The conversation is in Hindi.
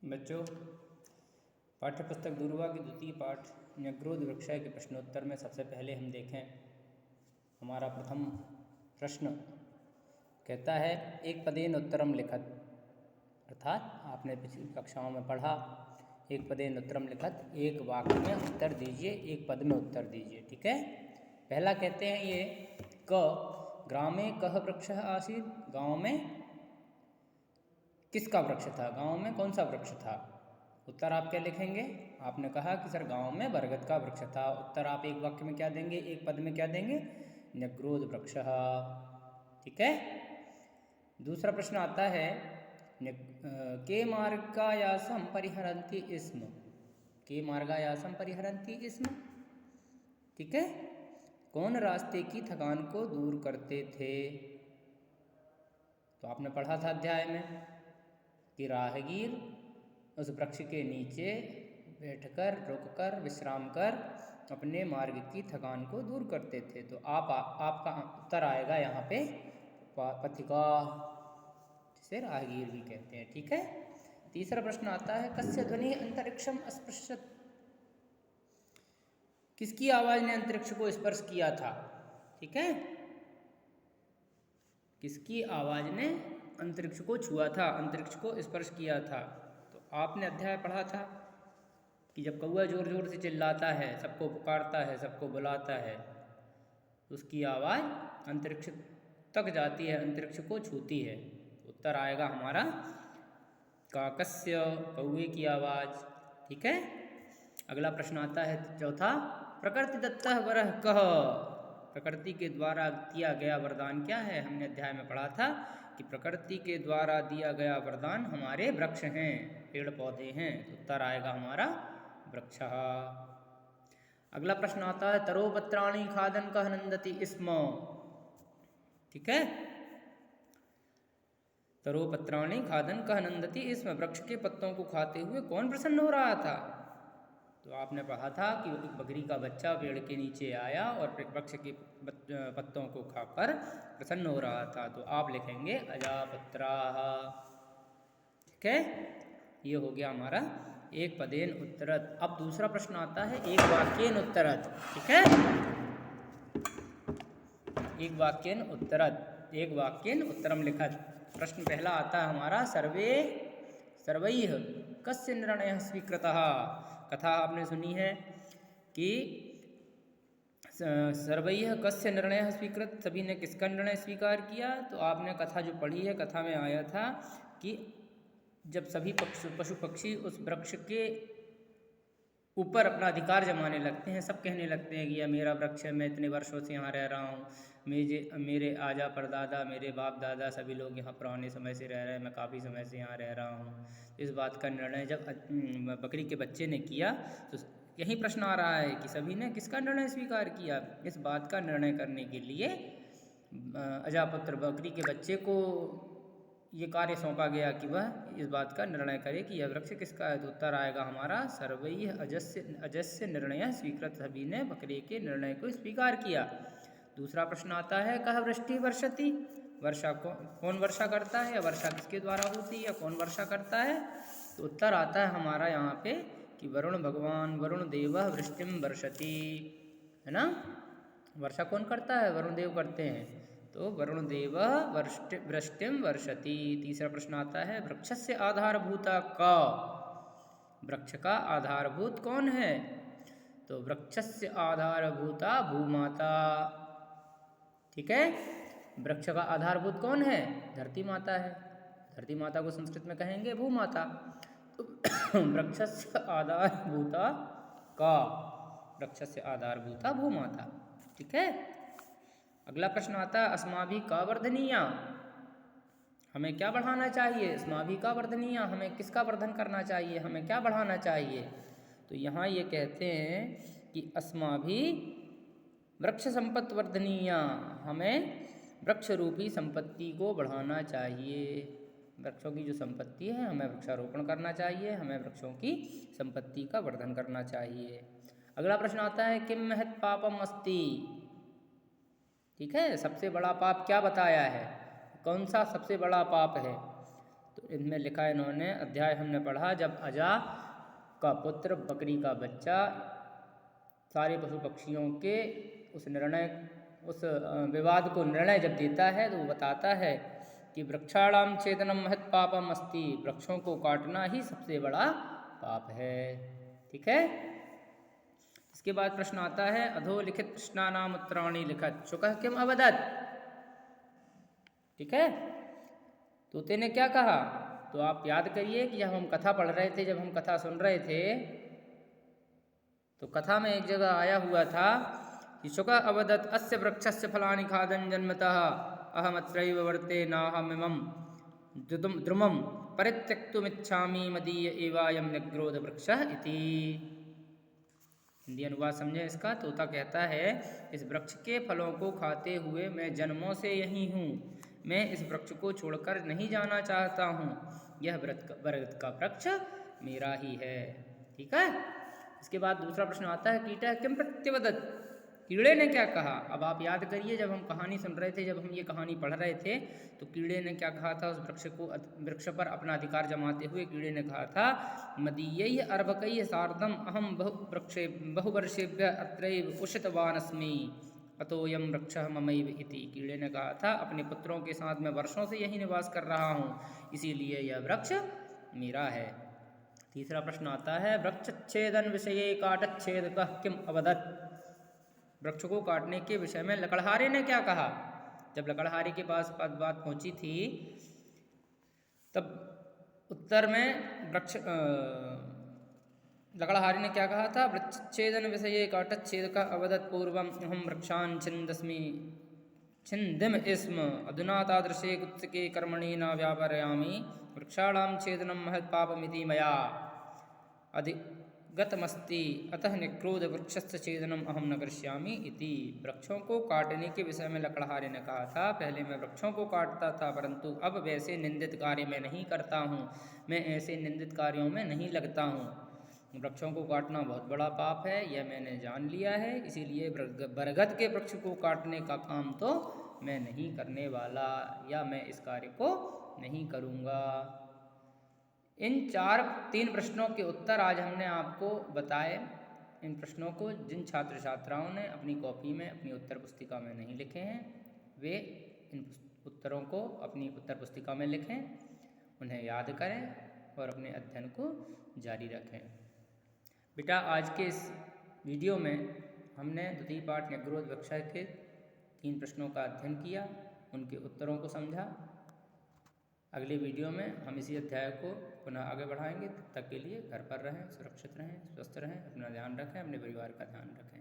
बच्चों, पाठ्य पुस्तक दूरवा की द्वितीय पाठ न्यग्रोध वृक्षय के प्रश्नोत्तर में सबसे पहले हम देखें। हमारा प्रथम प्रश्न कहता है एक पदेन उत्तरम लिखत, अर्थात आपने पिछली कक्षाओं में पढ़ा एक पदेन उत्तरम लिखत, एक वाक्य में उत्तर दीजिए, एक पद में उत्तर दीजिए। ठीक है। पहला कहते हैं ये क ग्रामे कह वृक्षः आसीत्, गाँव में किसका वृक्ष था, गांव में कौन सा वृक्ष था। उत्तर आप क्या लिखेंगे। आपने कहा कि सर गांव में बरगद का वृक्ष था। उत्तर आप एक वाक्य में क्या देंगे, एक पद में क्या देंगे, न्यग्रोध वृक्षः। ठीक है। दूसरा प्रश्न आता है के मार्गायासं परिहरन्ति स्म, के मार्गायासं परिहरन्ति स्म। ठीक है। कौन रास्ते की थकान को दूर करते थे। तो आपने पढ़ा था अध्याय में कि राहगीर उस वृक्ष के नीचे बैठकर रुककर विश्राम कर अपने मार्ग की थकान को दूर करते थे। तो आपका उत्तर आएगा यहाँ पे पथिका, जिसे राहगीर भी कहते हैं। ठीक है। तीसरा प्रश्न आता है कस्य ध्वनि अंतरिक्षम अस्पृशत, किसकी आवाज ने अंतरिक्ष को स्पर्श किया था। ठीक है। किसकी आवाज ने अंतरिक्ष को छुआ था, अंतरिक्ष को स्पर्श किया था। तो आपने अध्याय पढ़ा था कि जब कौआ जोर जोर से चिल्लाता है, सबको पुकारता है, सबको बुलाता है, तो उसकी आवाज़ अंतरिक्ष तक जाती है, अंतरिक्ष को छूती है। उत्तर आएगा हमारा काकस्य, कौए की आवाज़। ठीक है। अगला प्रश्न आता है चौथा प्रकृति दत्तः वरः कः, प्रकृति के द्वारा दिया गया वरदान क्या है। हमने अध्याय में पढ़ा था कि प्रकृति के द्वारा दिया गया वरदान हमारे वृक्ष हैं, पेड़ पौधे हैं। तो उत्तर आएगा हमारा वृक्षः। अगला प्रश्न आता है तरोपत्राणि खादन कः नंदति स्म। ठीक है। तरोपत्राणि खादन कः नंदति स्म, वृक्ष के पत्तों को खाते हुए कौन प्रसन्न हो रहा था। तो आपने पढ़ा था कि एक बकरी का बच्चा पेड़ के नीचे आया और वृक्ष के पत्तों को खाकर प्रसन्न हो रहा था। तो आप लिखेंगे अजापत्राः। ठीक है। ये हो गया हमारा एक पदेन उत्तरत। अब दूसरा प्रश्न आता है एक वाक्येन उत्तरत। ठीक है। एक वाक्येन उत्तरत, एक वाक्येन उत्तरम लिखत। प्रश्न पहला आता है हमारा सर्वैः कस्य निर्णयः स्वीकृतः। कथा आपने सुनी है कि सर्वैः कस्य निर्णयः स्वीकृत, सभी ने किसका निर्णय स्वीकार किया। तो आपने कथा जो पढ़ी है, कथा में आया था कि जब सभी पशु पक्षी उस वृक्ष के ऊपर अपना अधिकार जमाने लगते हैं, सब कहने लगते हैं कि यह मेरा वृक्ष है, मैं इतने वर्षों से यहाँ रह रहा हूँ, मेरे आजा परदादा, मेरे बाप दादा सभी लोग यहाँ पुराने समय से रह रहे हैं, मैं काफ़ी समय से यहाँ रह रहा हूँ। इस बात का निर्णय जब बकरी के बच्चे ने किया तो यही प्रश्न आ रहा है कि सभी ने किसका निर्णय स्वीकार किया। इस बात का निर्णय करने के लिए अजापुत्र बकरी के बच्चे को ये कार्य सौंपा गया कि वह इस बात का निर्णय करे कि यह वृक्ष किसका है। तो उत्तर आएगा हमारा सर्वैः अजस्य निर्णय स्वीकृत, सभी ने बकरी के निर्णय को स्वीकार किया। दूसरा प्रश्न आता है कह वृष्टि वर्षति, वर्षा कौन वर्षा करता है, या वर्षा किसके द्वारा होती है, या कौन वर्षा करता है। तो उत्तर आता है हमारा यहाँ पे कि वरुण भगवान, वरुण देवः वृष्टिम वर्षति, है ना। वर्षा कौन करता है, वरुण देव करते हैं। तो वरुण देव वृष्टिम वर्षति। तीसरा प्रश्न आता है वृक्षस्य आधारभूता का, वृक्ष का आधारभूत कौन है। तो वृक्षस्य आधारभूता भूमाता। ठीक है। वृक्ष का आधारभूत कौन है, धरती माता है। धरती माता को संस्कृत में कहेंगे भूमाता। तो वृक्षस्य आधारभूता का, वृक्षस्य आधारभूता भूमाता। ठीक है। अगला प्रश्न आता है अस्माभिः का वर्धनीया, हमें क्या बढ़ाना चाहिए। अस्माभिः का वर्धनीया, हमें किसका वर्धन करना चाहिए, हमें क्या बढ़ाना चाहिए। तो यहाँ ये कहते हैं कि अस्माभिः वृक्ष संपत्ति वर्धनीया, हमें वृक्ष रूपी संपत्ति को बढ़ाना चाहिए। वृक्षों की जो संपत्ति है, हमें वृक्षारोपण करना चाहिए, हमें वृक्षों की संपत्ति का वर्धन करना चाहिए। अगला प्रश्न आता है किम महत् पापम अस्ति। ठीक है। सबसे बड़ा पाप क्या बताया है, कौन सा सबसे बड़ा पाप है। तो इनमें लिखा है इन्होंने, अध्याय हमने पढ़ा जब अजा का पुत्र बकरी का बच्चा सारे पशु पक्षियों के उस विवाद को निर्णय जब देता है तो वो बताता है कि वृक्षाणाम छेदनम महत् पापम अस्ति, वृक्षों को काटना ही सबसे बड़ा पाप है। ठीक है। इसके बाद प्रश्न आता है, अधोलिखित प्रश्नानाम उत्तराणि लिखत शुकः किम अवदत्। ठीक है। तोते ने क्या कहा? तो आप याद करिए कि जब हम कथा पढ़ रहे थे, जब हम कथा सुन रहे थे, तो कथा में एक जगह आया हुआ था कि शुकः अवदत् अस्य वृक्षस्य फलानि खादन् जन्मतः अहमत्रैव वर्ते नाहमिमं द्रुमं परित्यक्तुमिच्छामि मदीय एवायं निग्रोध वृक्षः इति। हिंदी अनुवाद समझे इसका। तोता कहता है, इस वृक्ष के फलों को खाते हुए मैं जन्मों से यही हूँ, मैं इस वृक्ष को छोड़कर नहीं जाना चाहता हूँ, यह बरगद का वृक्ष मेरा ही है। ठीक है। इसके बाद दूसरा प्रश्न आता है, कीटः किम प्रत्यवदत्, कीड़े ने क्या कहा? अब आप याद करिए, जब हम कहानी सुन रहे थे, जब हम ये कहानी पढ़ रहे थे, तो कीड़े ने क्या कहा था? उस वृक्ष पर अपना अधिकार जमाते हुए कीड़े ने कहा था, मदीयैः अर्भकैः सार्धम अहम बहुवर्षेभ्यः अत्रैव उषितवानस्मि अतोऽयं वृक्षः ममैव इति। कीड़े ने कहा था, अपने पुत्रों के साथ मैं वर्षों से यही निवास कर रहा हूँ, इसीलिए यह वृक्ष मेरा है। तीसरा प्रश्न आता है, वृक्षच्छेदन विषये काटच्छेदकः किम अवदत्, वृक्ष को काटने के विषय में लकड़हारे ने क्या कहा? जब लकड़हारे के पास बात पहुंची थी, तब उत्तर में लकड़हारे ने क्या कहा था? वृक्षच्छेदन विषये काटच्छेदकः अवदत् पूर्वम अहम वृक्षान् छिन्दिम स्म अधुना तादृशे कुत्सिके कर्मणि न व्यापारयामि वृक्षाणां छेदनं महत् पापमिति मया अधिगतमस्ति अतः निक्रोध वृक्षस्य छेदनम अहम न करिष्यामि इति। वृक्षों को काटने के विषय में लकड़हारे ने कहा था, पहले मैं वृक्षों को काटता था, परंतु अब वैसे निंदित कार्य मैं नहीं करता हूँ, मैं ऐसे निंदित कार्यों में नहीं लगता हूँ। वृक्षों को काटना बहुत बड़ा पाप है, यह मैंने जान लिया है, इसीलिए बरगद के वृक्ष को काटने का काम तो मैं नहीं करने वाला, या मैं इस कार्य को नहीं करूँगा। इन 3 प्रश्नों के उत्तर आज हमने आपको बताए। इन प्रश्नों को जिन छात्र छात्राओं ने अपनी कॉपी में, अपनी उत्तर पुस्तिका में नहीं लिखे हैं, वे इन उत्तरों को अपनी उत्तर पुस्तिका में लिखें, उन्हें याद करें और अपने अध्ययन को जारी रखें। बेटा, आज के इस वीडियो में हमने द्वितीय पाठ निग्रोध वृक्ष के 3 प्रश्नों का अध्ययन किया, उनके उत्तरों को समझा। अगले वीडियो में हम इसी अध्याय को पुनः आगे बढ़ाएंगे। तब तक के लिए घर पर रहें, सुरक्षित रहें, स्वस्थ रहें, अपना ध्यान रखें, अपने परिवार का ध्यान रखें।